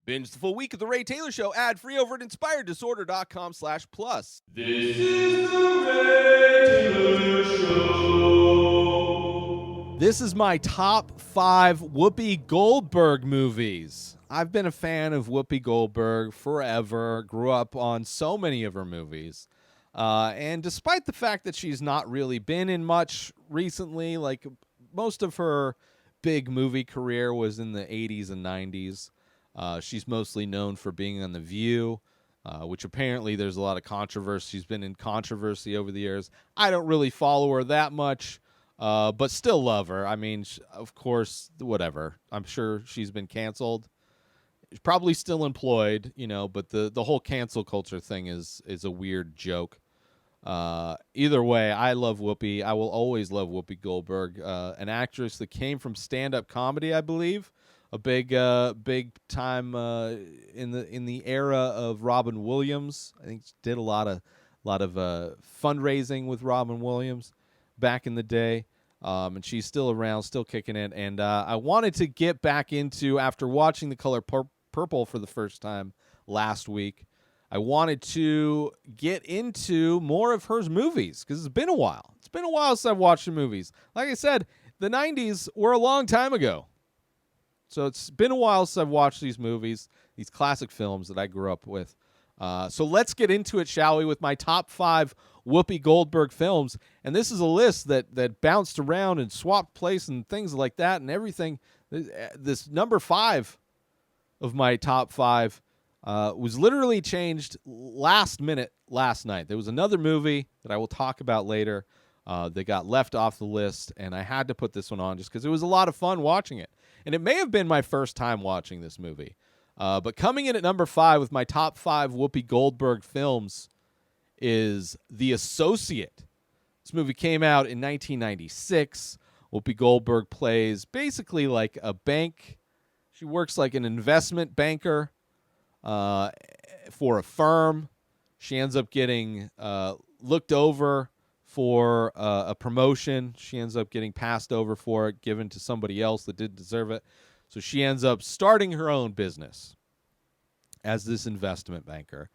Binge the full week of The Ray Taylor Show ad-free over at inspireddisorder.com/plus. This is The Ray Taylor Show. This is my top 5 Whoopi Goldberg movies. I've been a fan of Whoopi Goldberg forever, grew up on so many of her movies. And despite the fact that she's not really been in much recently, like most of her big movie career was in the 80s and 90s. She's mostly known for being on The View, which apparently there's a lot of controversy. She's been in controversy over the years. I don't really follow her that much, but still love her. I mean, of course, whatever. I'm sure she's been canceled. She's probably still employed, but the whole cancel culture thing is a weird joke. Either way, I love Whoopi. I will always love Whoopi Goldberg, an actress that came from stand-up comedy, I believe. A big time in the era of Robin Williams. I think she did a lot of fundraising with Robin Williams back in the day, and she's still around, still kicking it. And I wanted to get back into, after watching The Color Purple for the first time last week, I wanted to get into more of her movies because it's been a while. It's been a while since I've watched the movies. Like I said, the 90s were a long time ago. So it's been a while since I've watched these movies, these classic films that I grew up with. So let's get into it, shall we, with my top 5 Whoopi Goldberg films. And this is a list that bounced around and swapped place and things like that and everything. This number 5 of my top 5 was literally changed last minute last night. There was another movie that I will talk about later that got left off the list, and I had to put this one on just because it was a lot of fun watching it. And it may have been my first time watching this movie. But coming in at number 5 with my top 5 Whoopi Goldberg films is The Associate. This movie came out in 1996. Whoopi Goldberg plays basically like a bank. She works like an investment banker for a firm. She ends up getting looked over for a promotion. She ends up getting passed over for it, given to somebody else that didn't deserve it. So she ends up starting her own business as this investment banker.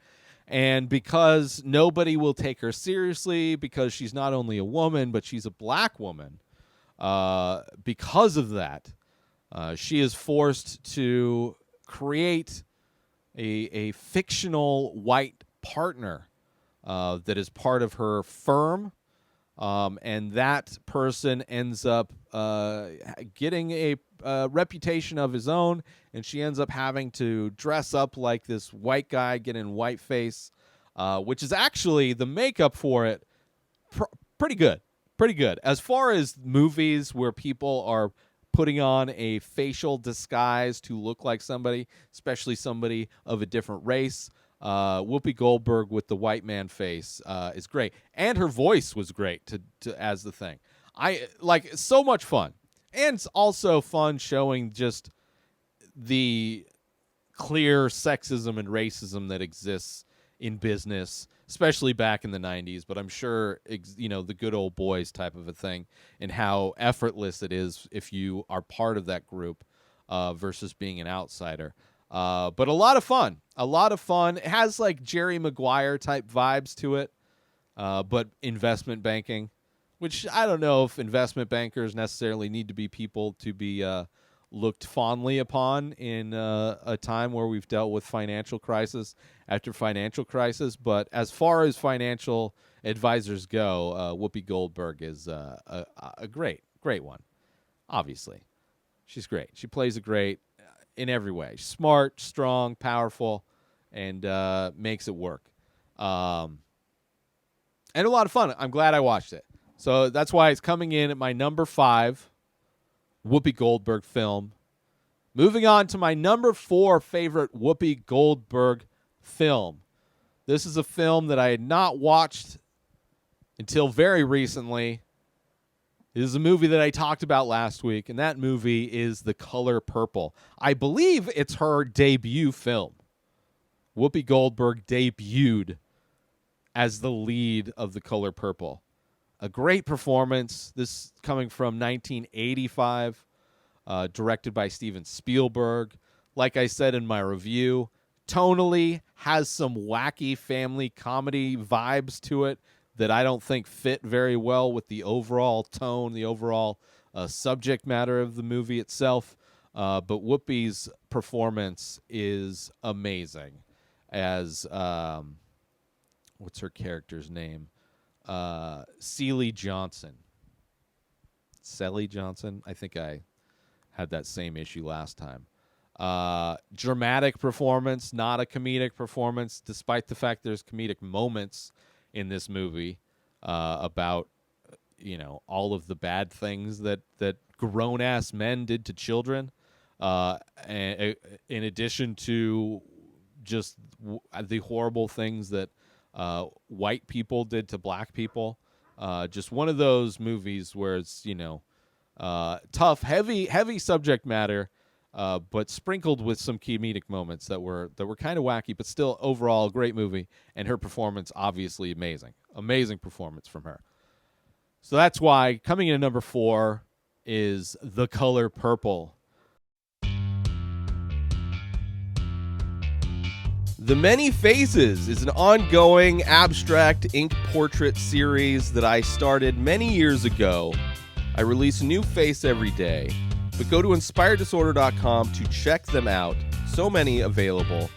And because nobody will take her seriously, because she's not only a woman, but she's a black woman, because of that, she is forced to create a fictional white partner that is part of her firm. And that person ends up getting a reputation of his own, and she ends up having to dress up like this white guy, get in whiteface, which is actually the makeup for it pretty good. Pretty good. As far as movies where people are putting on a facial disguise to look like somebody, especially somebody of a different race, Whoopi Goldberg with the white man face is great, and her voice was great to as the thing. I like so much fun, and it's also fun showing just the clear sexism and racism that exists in business, especially back in the 90s. But I'm sure the good old boys type of a thing, and how effortless it is if you are part of that group versus being an outsider. But a lot of fun. It has like Jerry Maguire type vibes to it, but investment banking, which I don't know if investment bankers necessarily need to be people to be looked fondly upon in a time where we've dealt with financial crisis after financial crisis. But as far as financial advisors go, Whoopi Goldberg is a great one. Obviously, she's great. She plays it great in every way. Smart, strong, powerful, and makes it work. And a lot of fun. I'm glad I watched it. So that's why it's coming in at my number 5 Whoopi Goldberg film. Moving on to my number 4 favorite Whoopi Goldberg film. This is a film that I had not watched until very recently. This is a movie that I talked about last week, and that movie is The Color Purple. I believe it's her debut film. Whoopi Goldberg debuted as the lead of The Color Purple. A great performance. This coming from 1985, directed by Steven Spielberg. like I said in my review, tonally has some wacky family comedy vibes to it that I don't think fit very well with the overall tone, the overall subject matter of the movie itself. But Whoopi's performance is amazing as what's her character's name? Celie Johnson. Celly Johnson. I think I had that same issue last time. Dramatic performance, not a comedic performance, despite the fact there's comedic moments in this movie about all of the bad things that grown ass men did to children. And in addition to just the horrible things that white people did to black people. Just one of those movies where it's tough, heavy subject matter, but sprinkled with some comedic moments that were kind of wacky, but still overall a great movie. And her performance obviously amazing performance from her. So that's why coming in at number 4 is The Color Purple. The Many Faces is an ongoing abstract ink portrait series that I started many years ago. I release a new face every day, but go to inspireddisorder.com to check them out. So many available.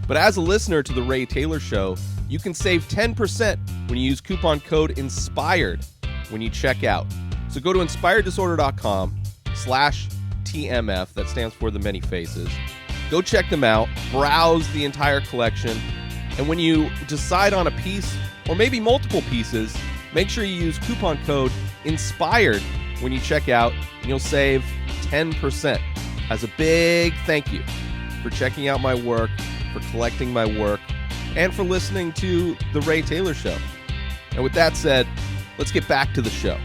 But as a listener to The Ray Taylor Show, you can save 10% when you use coupon code INSPIRED when you check out. So go to inspireddisorder.com/TMF, that stands for The Many Faces. Go check them out, browse the entire collection, and when you decide on a piece, or maybe multiple pieces, make sure you use coupon code INSPIRED when you check out, and you'll save 10%. As a big thank you for checking out my work, for collecting my work, and for listening to The Ray Taylor Show. And with that said, let's get back to the show.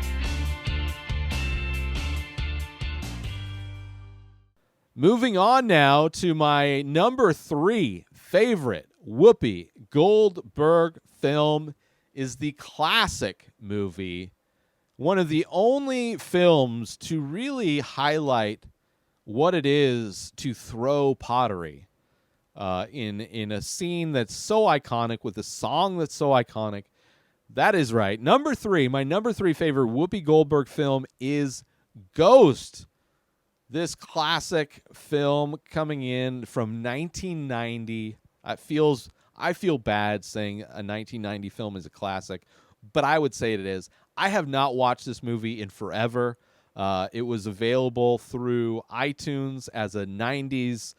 Moving on now to my number 3 favorite Whoopi Goldberg film is the classic movie, one of the only films to really highlight what it is to throw pottery in a scene that's so iconic, with a song that's so iconic. That is right. Number 3, my number 3 favorite Whoopi Goldberg film is Ghost. This classic film coming in from 1990. I feel bad saying a 1990 film is a classic, but I would say it is. I have not watched this movie in forever. It was available through iTunes as a 90s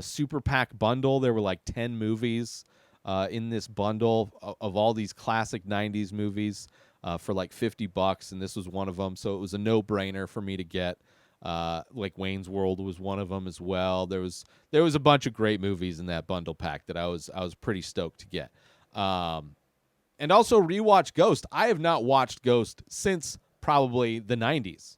super pack bundle. There were like 10 movies in this bundle of all these classic 90s movies for like $50, and this was one of them. So it was a no-brainer for me to get. Like Wayne's World was one of them as well. There was a bunch of great movies in that bundle pack that I was pretty stoked to get. And also rewatch Ghost. I have not watched Ghost since probably the 90s.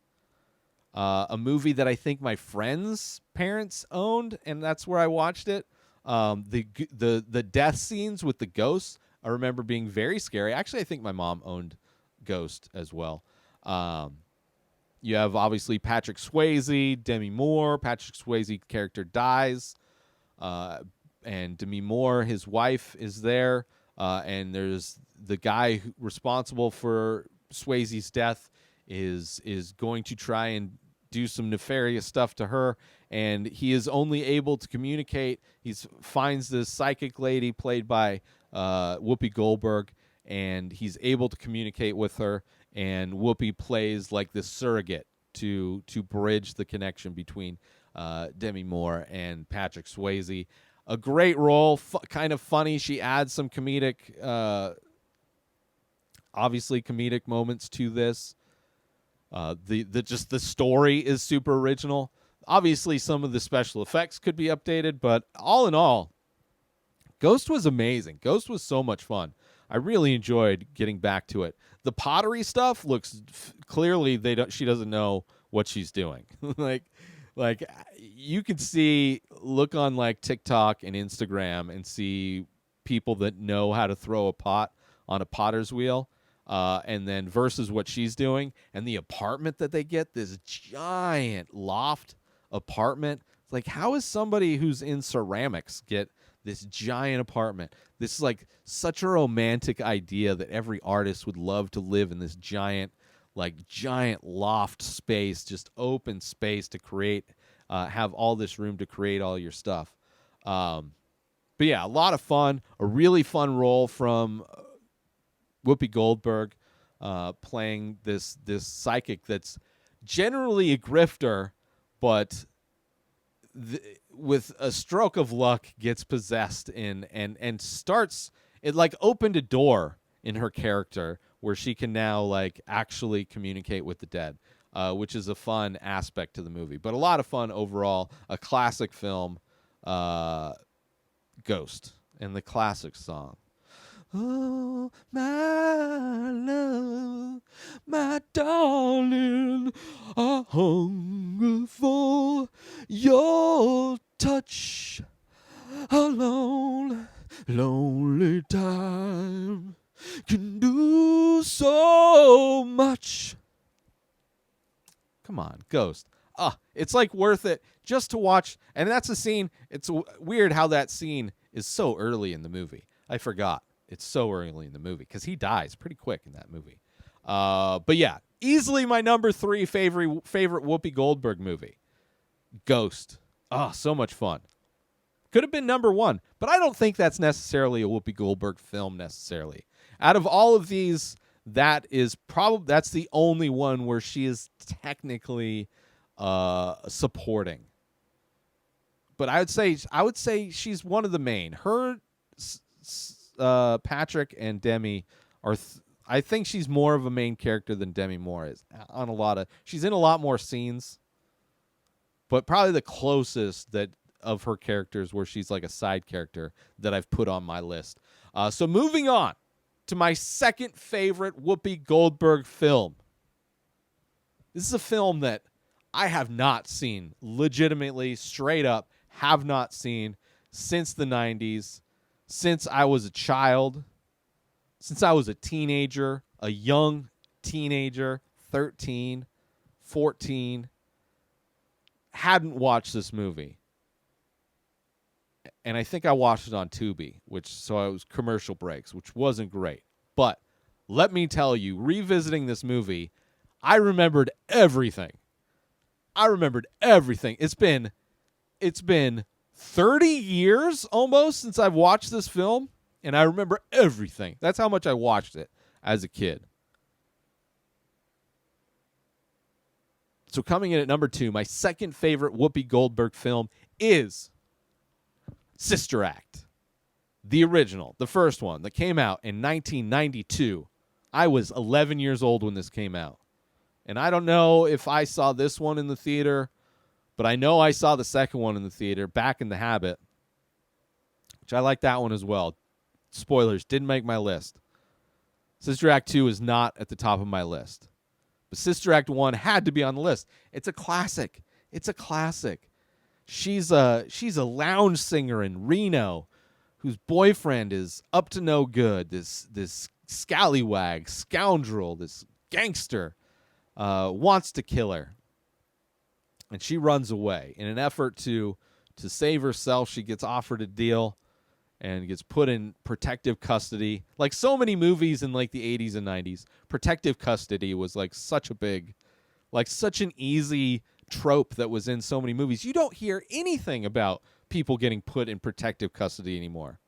A movie that I think my friend's parents owned, and that's where I watched it. The death scenes with the ghosts, I remember being very scary. Actually, I think my mom owned Ghost as well. You have obviously Patrick Swayze, Demi Moore. Patrick Swayze character dies, and Demi Moore, his wife, is there. And there's the guy responsible for Swayze's death is going to try and do some nefarious stuff to her, and he is only able to communicate. He finds this psychic lady played by Whoopi Goldberg, and he's able to communicate with her. And Whoopi plays like this surrogate to bridge the connection between Demi Moore and Patrick Swayze. A great role, kind of funny. She adds some comedic, obviously comedic moments to this. The story is super original. Obviously, some of the special effects could be updated, but all in all, Ghost was amazing. Ghost was so much fun. I really enjoyed getting back to it. The pottery stuff looks clearly she doesn't know what she's doing. like you could look on like TikTok and Instagram and see people that know how to throw a pot on a potter's wheel, and then versus what she's doing, and the apartment that they get, this giant loft apartment It's like, how is somebody who's in ceramics get this giant apartment? This is like such a romantic idea that every artist would love to live in this giant loft space, just open space to create, have all this room to create all your stuff. But yeah, a lot of fun, a really fun role from Whoopi Goldberg, playing this psychic that's generally a grifter, but with a stroke of luck gets possessed and starts, it like opened a door in her character where she can now like actually communicate with the dead, which is a fun aspect to the movie. But a lot of fun overall, a classic film, Ghost, and the classic song. Oh, my love, my darling, I hunger for your touch. A long, lonely time can do so much. Come on, Ghost. It's like worth it just to watch. And that's a scene. It's weird how that scene is so early in the movie. I forgot. It's so early in the movie because he dies pretty quick in that movie. But yeah, easily my number 3 favorite Whoopi Goldberg movie, Ghost. So much fun. Could have been number 1, but I don't think that's necessarily a Whoopi Goldberg film necessarily. Out of all of these, that's the only one where she is technically supporting. But I would say she's one of the main. Her, Patrick and Demi are. I think she's more of a main character than Demi Moore is on a lot of. She's in a lot more scenes, but probably the closest that of her characters where she's like a side character that I've put on my list. So moving on to my second favorite Whoopi Goldberg film. This is a film that I have not seen, legitimately, straight up, have not seen since the 90s, since I was a child, since I was a teenager, a young teenager, 13, 14, hadn't watched this movie. And I think I watched it on Tubi, so I was commercial breaks, which wasn't great. But let me tell you, revisiting this movie, I remembered everything. It's been 30 years almost since I've watched this film, and I remember everything. That's how much I watched it as a kid. So coming in at number 2, my second favorite Whoopi Goldberg film is Sister Act. The original, the first one that came out in 1992. I was 11 years old when this came out. And I don't know if I saw this one in the theater, but I know I saw the second one in the theater, Back in the Habit, which I like that one as well. Spoilers, didn't make my list. Sister Act 2 is not at the top of my list. But Sister Act 1 had to be on the list. It's a classic. She's a lounge singer in Reno whose boyfriend is up to no good. This scallywag, scoundrel, this gangster wants to kill her. And she runs away. In an effort to save herself, she gets offered a deal and gets put in protective custody. Like so many movies in like the 80s and 90s, protective custody was like such an easy trope that was in so many movies. You don't hear anything about people getting put in protective custody anymore.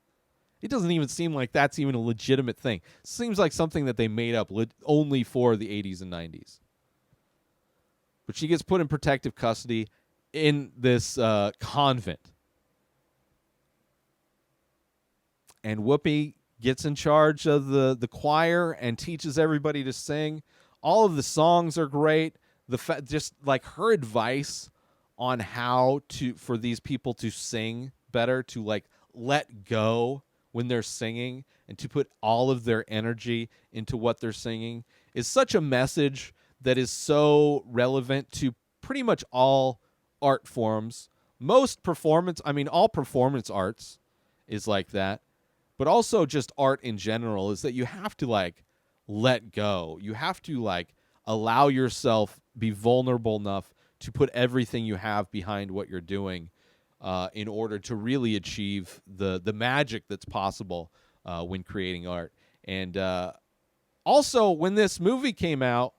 It doesn't even seem like that's even a legitimate thing. It seems like something that they made up only for the 80s and 90s. But she gets put in protective custody in this convent. And Whoopi gets in charge of the choir and teaches everybody to sing. All of the songs are great. Just like her advice on how for these people to sing better, to like let go when they're singing and to put all of their energy into what they're singing is such a message that is so relevant to pretty much all art forms. All performance arts is like that. But also just art in general is that you have to like let go. You have to like allow yourself be vulnerable enough to put everything you have behind what you're doing in order to really achieve the magic that's possible when creating art. And also, when this movie came out,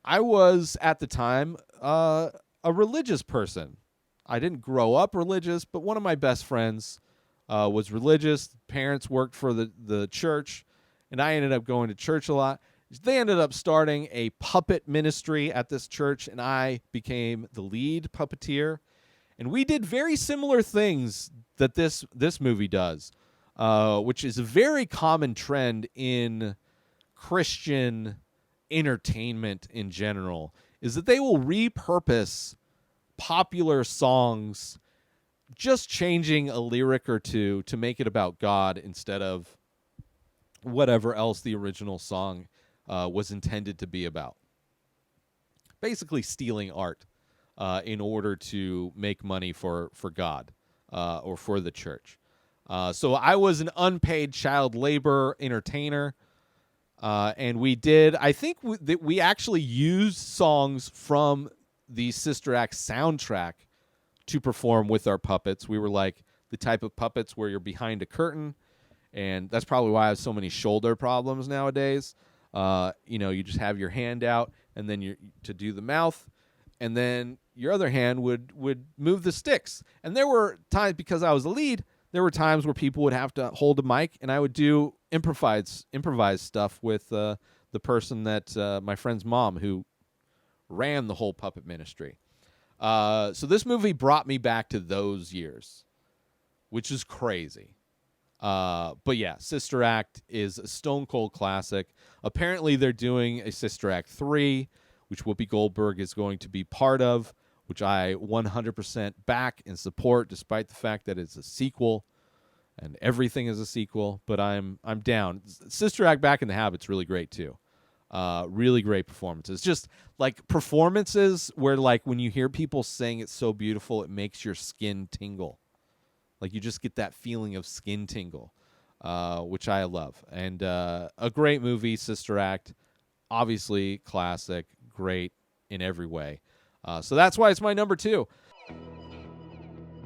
I was, at the time, a religious person. I didn't grow up religious, but one of my best friends was religious. Parents worked for the church, and I ended up going to church a lot. They ended up starting a puppet ministry at this church, and I became the lead puppeteer. And we did very similar things that this movie does, which is a very common trend in Christian entertainment in general, is that they will repurpose popular songs, just changing a lyric or two to make it about God instead of whatever else the original song was intended to be about. Basically stealing art in order to make money for God or for the church. So I was an unpaid child labor entertainer, and we did, I think we actually used songs from the Sister Act soundtrack to perform with our puppets. We were like the type of puppets where you're behind a curtain, and that's probably why I have so many shoulder problems nowadays. You just have your hand out, and then you to do the mouth, and then your other hand would move the sticks. And there were times, because I was the lead, there were times where people would have to hold a mic, and I would do improvised stuff with the person that my friend's mom, who ran the whole puppet ministry. So this movie brought me back to those years, which is crazy. But yeah, Sister Act is a stone cold classic. Apparently they're doing a Sister Act 3, which Whoopi Goldberg is going to be part of, which I 100% back and support, despite the fact that it's a sequel and everything is a sequel. But I'm down. Sister Act Back in the Habit's really great too. Really great performances. Just like performances where, like, when you hear people sing it's so beautiful, it makes your skin tingle. Like, you just get that feeling of skin tingle, which I love. And a great movie, Sister Act. Obviously, classic, great in every way. So that's why it's my number 2.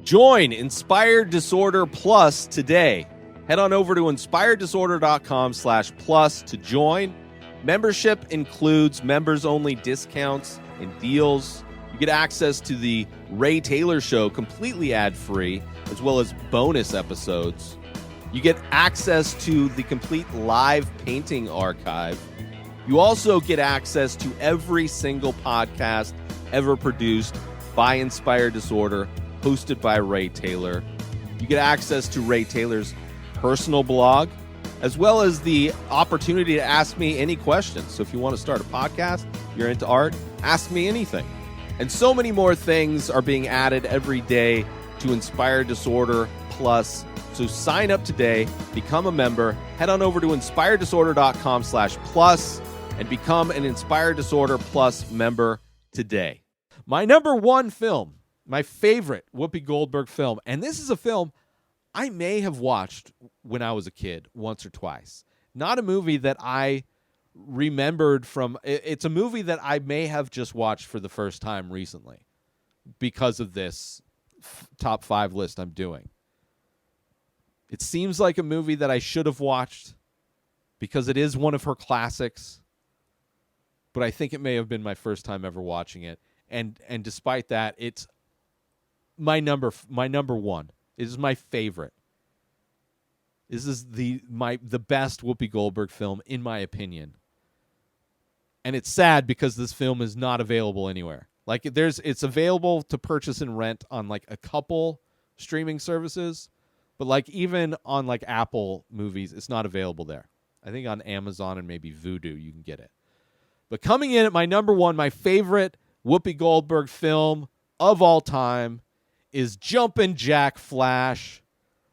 Join Inspired Disorder Plus today. Head on over to inspireddisorder.com/plus to join. Membership includes members-only discounts and deals. You get access to the Ray Taylor Show completely ad-free, as well as bonus episodes. You get access to the complete live painting archive. You also get access to every single podcast ever produced by Inspired Disorder, hosted by Ray Taylor. You get access to Ray Taylor's personal blog, as well as the opportunity to ask me any questions. So if you want to start a podcast, you're into art, ask me anything. And so many more things are being added every day to Inspired Disorder Plus. So sign up today, become a member, head on over to inspireddisorder.com/plus and become an Inspired Disorder Plus member today. My number 1 film, my favorite Whoopi Goldberg film, and this is a film I may have watched when I was a kid once or twice. Not a movie that I remembered from. It's a movie that I may have just watched for the first time recently because of this top 5 list I'm doing. It seems like a movie that I should have watched because it is one of her classics, but I think it may have been my first time ever watching it. And despite that, it's my number 1. It is my favorite. This is the best Whoopi Goldberg film, in my opinion. And it's sad because this film is not available anywhere. Like, it's available to purchase and rent on like a couple streaming services, but like even on like Apple Movies, it's not available there. I think on Amazon and maybe Vudu you can get it. But coming in at my number 1, my favorite Whoopi Goldberg film of all time is Jumpin' Jack Flash.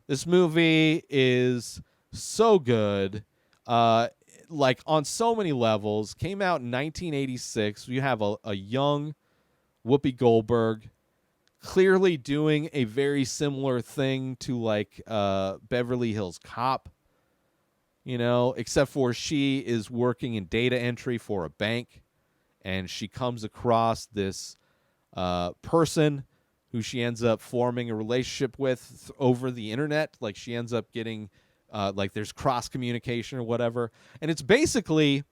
This movie is so good, like on so many levels. Came out in 1986. You have a young Whoopi Goldberg clearly doing a very similar thing to like Beverly Hills Cop, except for she is working in data entry for a bank and she comes across this person who she ends up forming a relationship with over the internet. Like she ends up getting like there's cross communication or whatever, and it's basically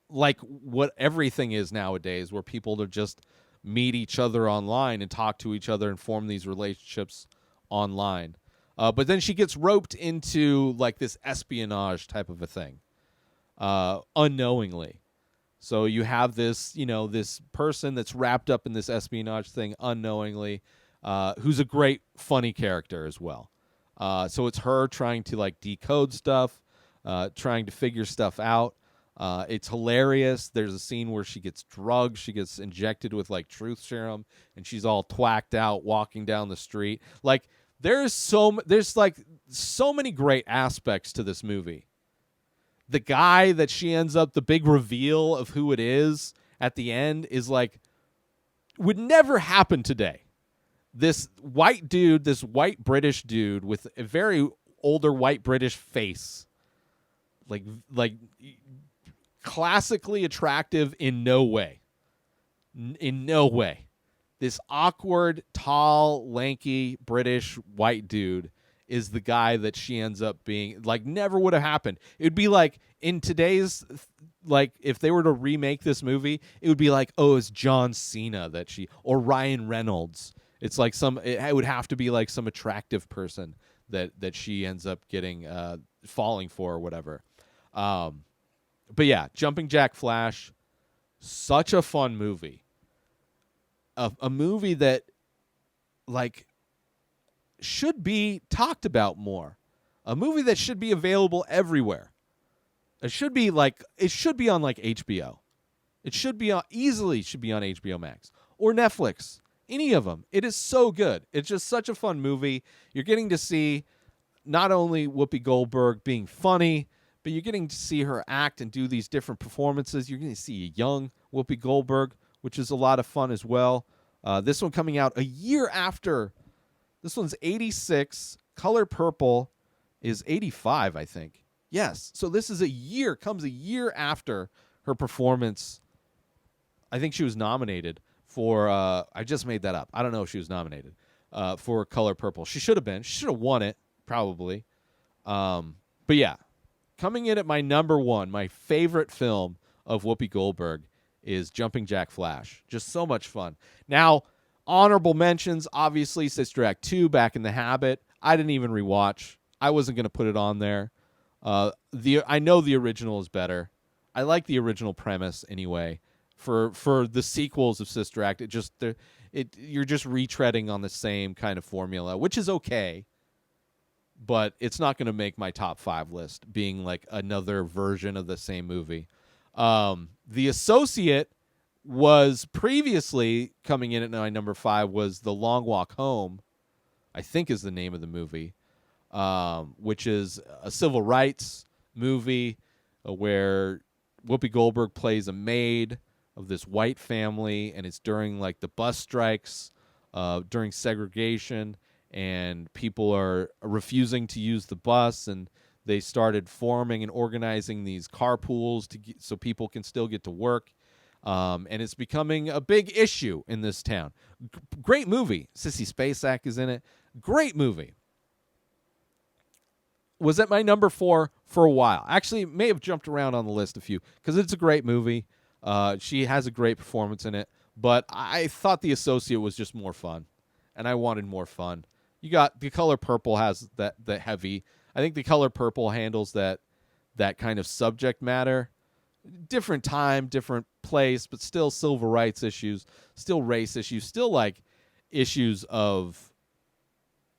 like what everything is nowadays, where people to just meet each other online and talk to each other and form these relationships online. But then she gets roped into like this espionage type of a thing, unknowingly. So you have this, this person that's wrapped up in this espionage thing unknowingly, who's a great, funny character as well. So it's her trying to like decode stuff, trying to figure stuff out. It's hilarious. There's a scene where she gets drugged. She gets injected with like truth serum, and she's all twacked out walking down the street. Like there's like so many great aspects to this movie. The guy that she ends up, the big reveal of who it is at the end is like, would never happen today. This white dude, this white British dude with a very older white British face, like classically attractive in no way. In no way. This awkward, tall, lanky British white dude is the guy that she ends up being. Like, never would have happened. It would be like in today's, like, if they were to remake this movie, it would be like, oh, it's John Cena or Ryan Reynolds. It's like it would have to be like some attractive person that she ends up getting, falling for or whatever. But yeah, Jumping Jack Flash, such a fun movie. A movie that, like, should be talked about more. A movie that should be available everywhere. It should be on like HBO. It should be easily should be on HBO Max or Netflix. Any of them. It is so good. It's just such a fun movie. You're getting to see not only Whoopi Goldberg being funny, but you're getting to see her act and do these different performances. You're going to see a young Whoopi Goldberg, which is a lot of fun as well. This one coming out a year after. This one's 86. Color Purple is 85, I think. Yes. So this is comes a year after her performance. I think she was nominated for, I just made that up. I don't know if she was nominated for Color Purple. She should have been. She should have won it, probably. But yeah, coming in at my number one, my favorite film of Whoopi Goldberg is Jumping Jack Flash. Just so much fun. Now, honorable mentions, obviously, Sister Act 2, Back in the Habit. I didn't even rewatch. I wasn't going to put it on there. I know the original is better. I like the original premise anyway. For the sequels of Sister Act, you're just retreading on the same kind of formula, which is okay. But it's not going to make my top 5 list, being like another version of the same movie. The Associate was previously coming in at my number 5 was The Long Walk Home, I think is the name of the movie, which is a civil rights movie where Whoopi Goldberg plays a maid of this white family, and it's during like the bus strikes, during segregation, and people are refusing to use the bus, and they started forming and organizing these carpools so people can still get to work. And it's becoming a big issue in this town. Great movie. Sissy Spacek is in it. Great movie. Was at my number 4 for a while. Actually, may have jumped around on the list a few because it's a great movie. She has a great performance in it. But I thought The Associate was just more fun, and I wanted more fun. You got The Color Purple has that heavy. I think The Color Purple handles that kind of subject matter. Different time, different place, but still civil rights issues, still race issues, still like issues of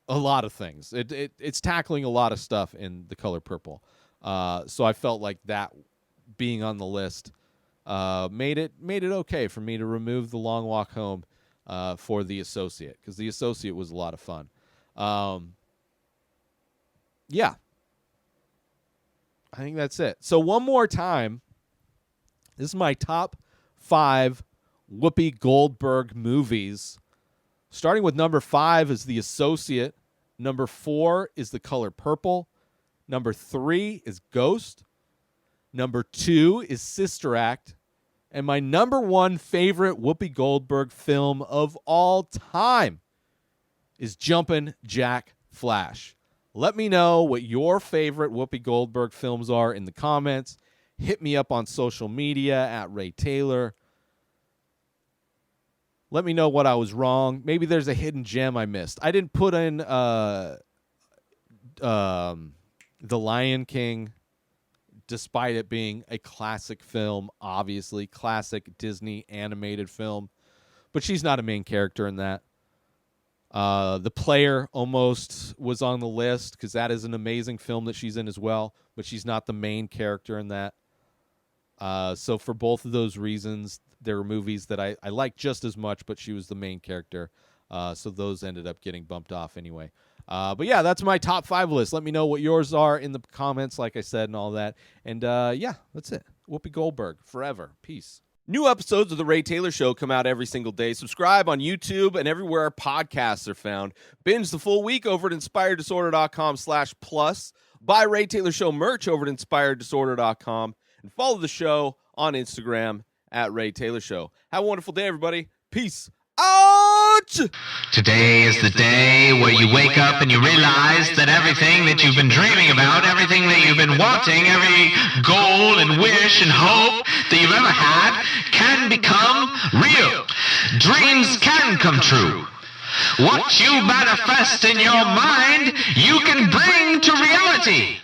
a lot of things. It's tackling a lot of stuff in The Color Purple. So I felt like that being on the list made it okay for me to remove The Long Walk Home for The Associate, because The Associate was a lot of fun. Yeah. I think that's it. So one more time, this is my top 5 Whoopi Goldberg movies. Starting with number 5 is The Associate. Number 4 is The Color Purple. Number 3 is Ghost. Number 2 is Sister Act. And my number one favorite Whoopi Goldberg film of all time is Jumpin' Jack Flash. Let me know what your favorite Whoopi Goldberg films are in the comments. Hit me up on social media at Ray Taylor. Let me know what I was wrong. Maybe there's a hidden gem I missed. I didn't put in The Lion King, despite it being a classic film, obviously. Classic Disney animated film. But she's not a main character in that. The Player almost was on the list because that is an amazing film that she's in as well. But she's not the main character in that. So for both of those reasons, there were movies that I liked just as much, but she was the main character. So those ended up getting bumped off anyway. But yeah, that's my top 5 list. Let me know what yours are in the comments, like I said, and all that. And yeah, that's it. Whoopi Goldberg, forever. Peace. New episodes of The Ray Taylor Show come out every single day. Subscribe on YouTube and everywhere our podcasts are found. Binge the full week over at inspireddisorder.com/plus. Buy Ray Taylor Show merch over at inspireddisorder.com. And follow the show on Instagram at Ray Taylor Show. Have a wonderful day, everybody. Peace out! Today is the day where you wake up and you realize that everything that you've been dreaming about, everything that you've been wanting, every goal and wish and hope that you've ever had can become real. Dreams can come true. What you manifest in your mind, you can bring to reality.